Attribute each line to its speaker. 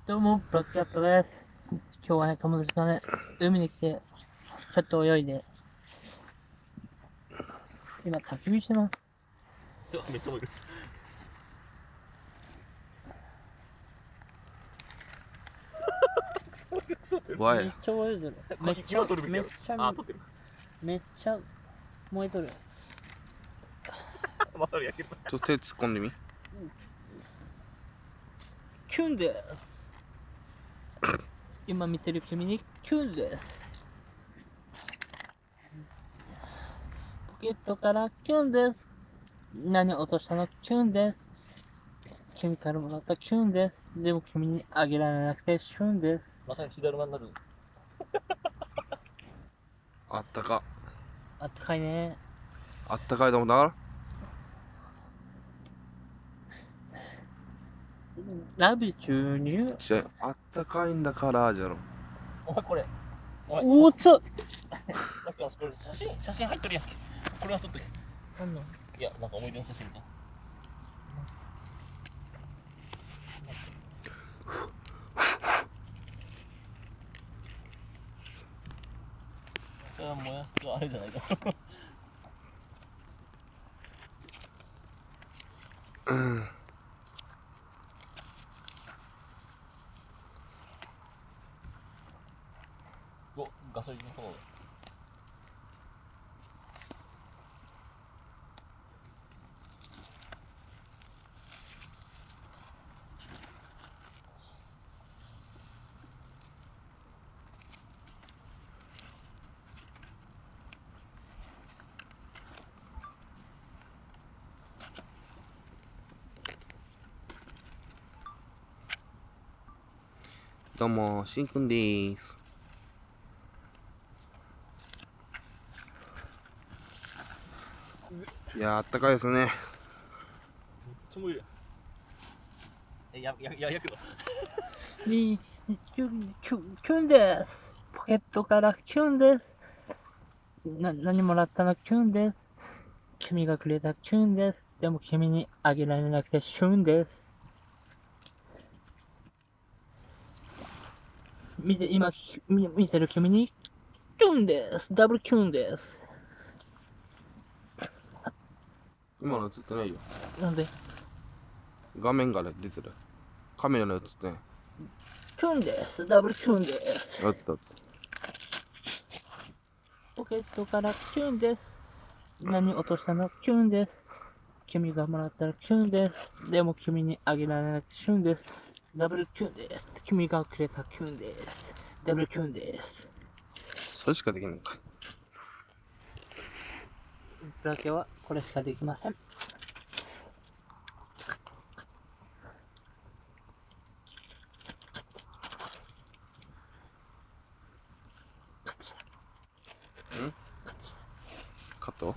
Speaker 1: どうも、ブラックキャットです。今日はね、友達とね、海に来て、ちょっと泳いで、今、焚き火してます。
Speaker 2: めっちゃ燃える。
Speaker 3: わい
Speaker 1: めっちゃ燃えてる。めっちゃ、
Speaker 2: 今撮るべきやろ。あ、撮ってる。
Speaker 1: めっちゃ燃えとる。
Speaker 2: まさに焼ける。
Speaker 3: ちょっと手突っ込んでみ。
Speaker 1: キュンです。今見てる君にキュンです。ポケットからキュンです。何落としたのキュンです。君からもらったキュンです。でも君にあげられなくてシュンです。
Speaker 2: まさに火だるまになる。
Speaker 3: あったか。
Speaker 1: あったかいね。
Speaker 3: あったかいと思ったか
Speaker 1: ラブ注入。
Speaker 3: らあったかいんだからじゃろ。
Speaker 2: お前これ。
Speaker 1: おっと。
Speaker 2: なんかこれ写真入っとるやんけ。これは撮っとけ。
Speaker 1: なんの
Speaker 2: いや、なんか思い出の写真みたい。それは燃やすとあれじゃないか。
Speaker 3: うん。
Speaker 2: お、ガソリンの炎。
Speaker 3: どうも、しんくんでーす。いや、あったかいですね。
Speaker 2: めっちゃ燃えるやん。焼くの。
Speaker 1: キュンです。ポケットからキュンです。何もらったのキュンです。君がくれたキュンです。でも君にあげられなくてシュンです。今見てる君にキュンです。ダブルキュンです。
Speaker 3: 今の映ってないよ。
Speaker 1: なんで
Speaker 3: 画面から出てる。カメラの映ってない。
Speaker 1: キュンです。ダブルキュンです。
Speaker 3: 映った。
Speaker 1: ポケットからキュンです。何落としたのキュンです。君がもらったらキュンです。でも君にあげられなくてシュンです。ダブルキュンです。君がくれたキュンです。ダブルキュンです。
Speaker 3: それしかできないのか。
Speaker 1: ブラケはこれしかできません。
Speaker 3: カット